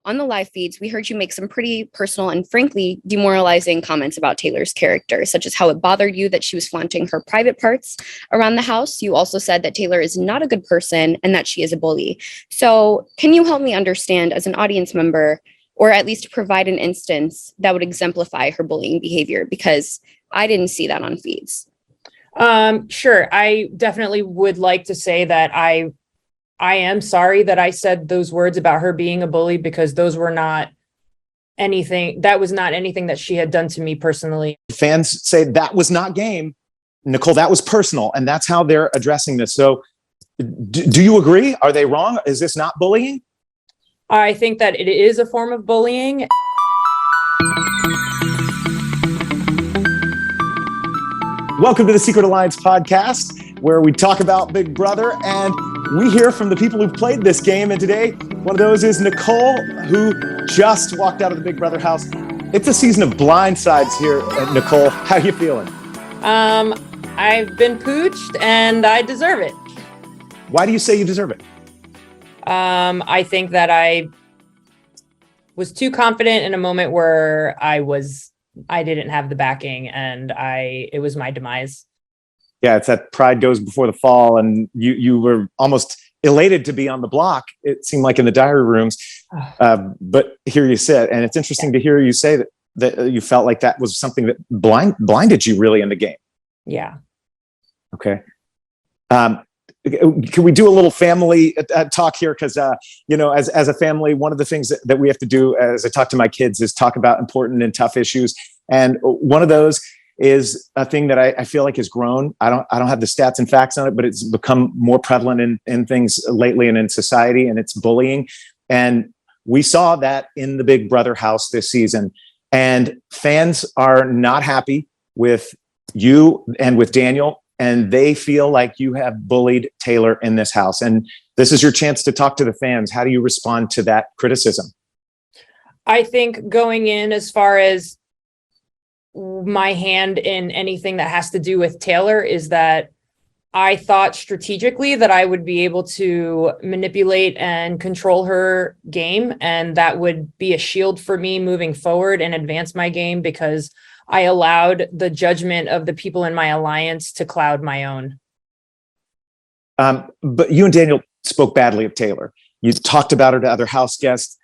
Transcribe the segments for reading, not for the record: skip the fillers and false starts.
On the live feeds, we heard you make some pretty personal and frankly demoralizing comments about Taylor's character, such as how it bothered you that she was flaunting her private parts around the house. You also said that Taylor is not a good person and that she is a bully. So, can you help me understand, as an audience member, or at least provide an instance that would exemplify her bullying behavior? Because I didn't see that on feeds. Sure. I definitely would like to say that I am sorry that I said those words about her being a bully, because those were not anything, that was not anything that she had done to me personally. Fans say that was not game. Nicole, that was personal, and that's how they're addressing this. So do you agree? Are they wrong? Is this not bullying? I think that it is a form of bullying. Welcome to the Secret Alliance podcast, where we talk about Big Brother and we hear from the people who've played this game. And today, one of those is Nicole, who just walked out of the Big Brother house. It's a season of blindsides here. Nicole, how are you feeling? I've been pooched and I deserve it. Why do you say you deserve it? I think that I was too confident in a moment where I didn't have the backing, and it was my demise. Yeah, it's that pride goes before the fall, and you were almost elated to be on the block, it seemed like, in the diary rooms. But here you sit, and it's interesting to hear you say that you felt like that was something that blinded you really in the game. Yeah. Okay. Can we do a little family talk here? Because, as a family, one of the things that we have to do as I talk to my kids is talk about important and tough issues. And one of those is a thing that I feel like has grown. I don't have the stats and facts on it, but it's become more prevalent in things lately and in society, and it's bullying. And we saw that in the Big Brother house this season. And fans are not happy with you and with Daniel, and they feel like you have bullied Taylor in this house. And this is your chance to talk to the fans. How do you respond to that criticism? I think going in, as far as my hand in anything that has to do with Taylor, is that I thought strategically that I would be able to manipulate and control her game, and that would be a shield for me moving forward and advance my game, because I allowed the judgment of the people in my alliance to cloud my own. But you and Daniel spoke badly of Taylor. You talked about her to other house guests.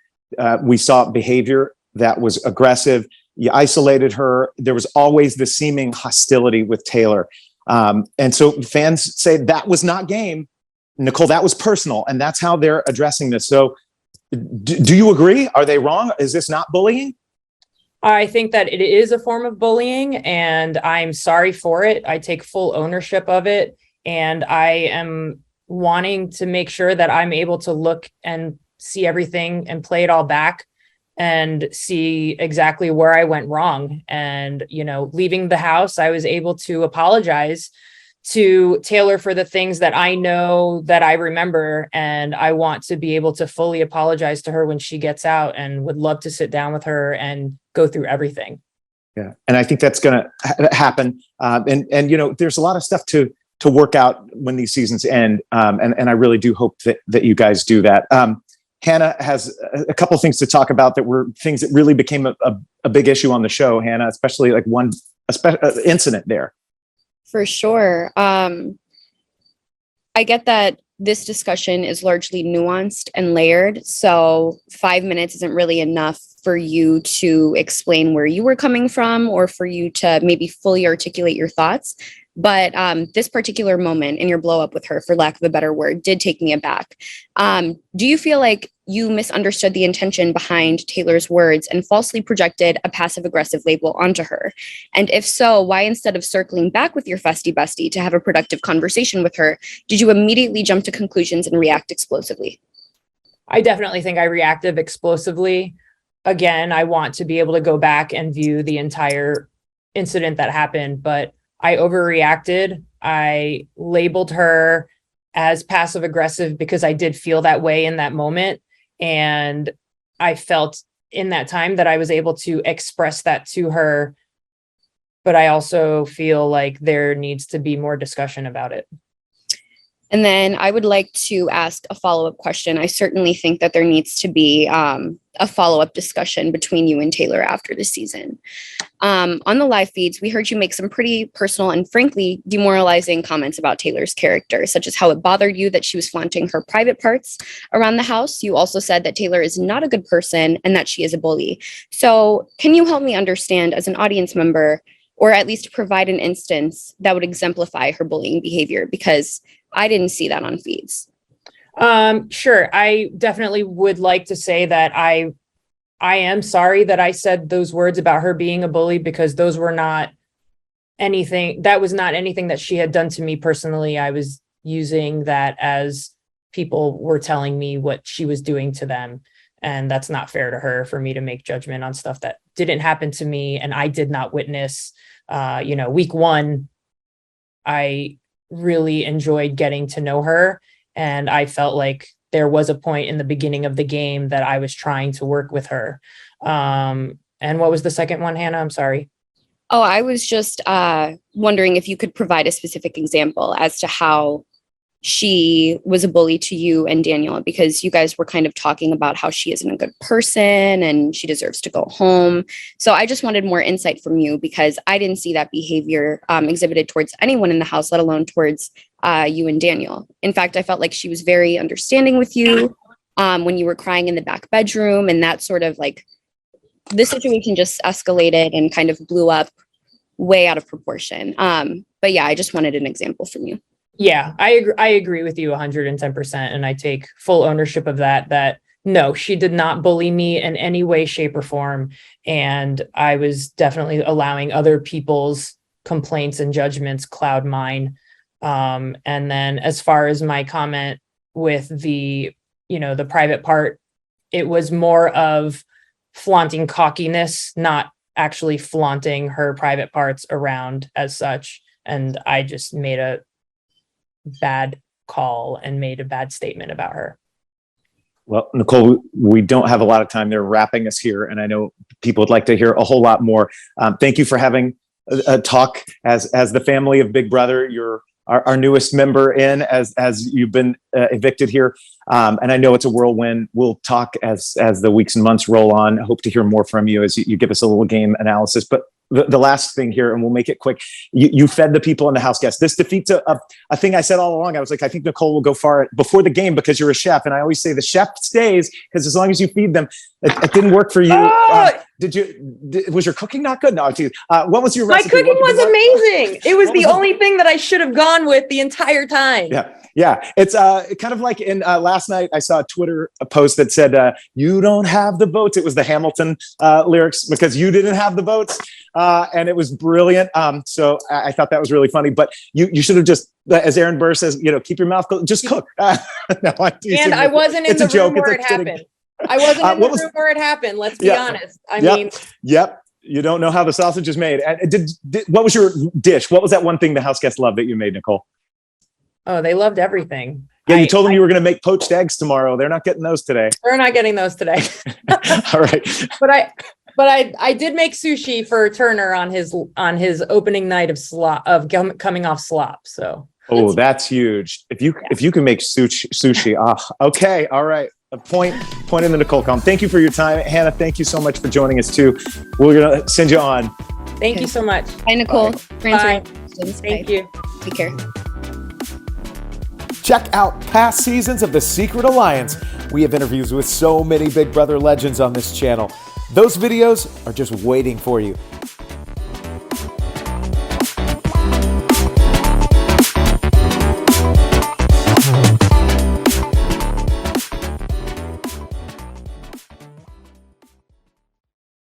We saw behavior that was aggressive. You isolated her. There was always the seeming hostility with Taylor. And so fans say that was not game. Nicole, that was personal. And that's how they're addressing this. So do you agree? Are they wrong? Is this not bullying? I think that it is a form of bullying, and I'm sorry for it. I take full ownership of it. And I am wanting to make sure that I'm able to look and see everything and play it all back and see exactly where I went wrong. And, leaving the house, I was able to apologize to Taylor for the things that I know that I remember. And I want to be able to fully apologize to her when she gets out, and would love to sit down with her and go through everything. Yeah. And I think that's going to happen. And there's a lot of stuff to work out when these seasons end. And I really do hope that you guys do that. Hannah has a couple of things to talk about that were things that really became a big issue on the show, Hannah, especially like one incident there. For sure. I get that this discussion is largely nuanced and layered. So 5 minutes isn't really enough for you to explain where you were coming from, or for you to maybe fully articulate your thoughts. But this particular moment in your blow up with her, for lack of a better word, did take me aback. Do you feel like you misunderstood the intention behind Taylor's words and falsely projected a passive aggressive label onto her? And if so, why, instead of circling back with your festy bestie to have a productive conversation with her, did you immediately jump to conclusions and react explosively? I definitely think I reacted explosively. Again, I want to be able to go back and view the entire incident that happened, but I overreacted. I labeled her as passive aggressive because I did feel that way in that moment. And I felt in that time that I was able to express that to her. But I also feel like there needs to be more discussion about it. And then I would like to ask a follow-up question. I certainly think that there needs to be a follow-up discussion between you and Taylor after the season. On the live feeds, we heard you make some pretty personal and frankly demoralizing comments about Taylor's character, such as how it bothered you that she was flaunting her private parts around the house. You also said that Taylor is not a good person and that she is a bully. So can you help me understand as an audience member, or at least provide an instance that would exemplify her bullying behavior? Because I didn't see that on feeds. Sure. I definitely would like to say that I am sorry that I said those words about her being a bully, because those were not anything, that was not anything that she had done to me personally. I was using that as people were telling me what she was doing to them. And that's not fair to her for me to make judgment on stuff that didn't happen to me and I did not witness. Week one, I really enjoyed getting to know her. And I felt like there was a point in the beginning of the game that I was trying to work with her. And what was the second one, Hannah? I'm sorry. Oh, I was just wondering if you could provide a specific example as to how she was a bully to you and Daniel, because you guys were kind of talking about how she isn't a good person and she deserves to go home. So I just wanted more insight from you, because I didn't see that behavior exhibited towards anyone in the house, let alone towards you and Daniel. In fact, I felt like she was very understanding with you when you were crying in the back bedroom, and that sort of like the situation just escalated and kind of blew up way out of proportion. But yeah, I just wanted an example from you. Yeah, I agree with you 110%. And I take full ownership of that no, she did not bully me in any way, shape, or form. And I was definitely allowing other people's complaints and judgments cloud mine. And then as far as my comment with the private part, it was more of flaunting cockiness, not actually flaunting her private parts around as such. And I just made a bad call and made a bad statement about her. Well, Nicole, we don't have a lot of time. They're wrapping us here, and I know people would like to hear a whole lot more. Thank you for having a talk as the family of Big Brother. You're our newest member in as you've been evicted here, and I know it's a whirlwind. We'll talk as the weeks and months roll on. I hope to hear more from you as you give us a little game analysis. But the last thing here, and we'll make it quick. You fed the people in the house guests. This defeats a thing I said all along. I was like, I think Nicole will go far before the game because you're a chef. And I always say the chef stays because as long as you feed them, it didn't work for you. Was your cooking not good? No, geez. What was your recipe? My cooking was amazing. It was the only thing that I should have gone with the entire time. Yeah. It's kind of like in last night, I saw a Twitter post that said, you don't have the votes. It was the Hamilton lyrics because you didn't have the votes. And it was brilliant. So I thought that was really funny, but you should have just, as Aaron Burr says, keep your mouth closed, just cook. No, I wasn't in the room where it happened. I wasn't in the room where it happened. Let's be honest. I mean, you don't know how the sausage is made. And what was your dish? What was that one thing the house guests loved that you made, Nicole? Oh, they loved everything. Yeah, you told them you were going to make poached eggs tomorrow. They're not getting those today. They're not getting those today. All right. But I did make sushi for Turner on his opening night of coming off slop. So that's huge. If you can make sushi. Okay. All right. A point in the Nicole column. Thank you for your time. Hannah, thank you so much for joining us too. We're going to send you on. Thank you so much. Bye, Nicole. Bye. Thank you. Take care. Check out past seasons of The Secret Alliance. We have interviews with so many Big Brother legends on this channel. Those videos are just waiting for you.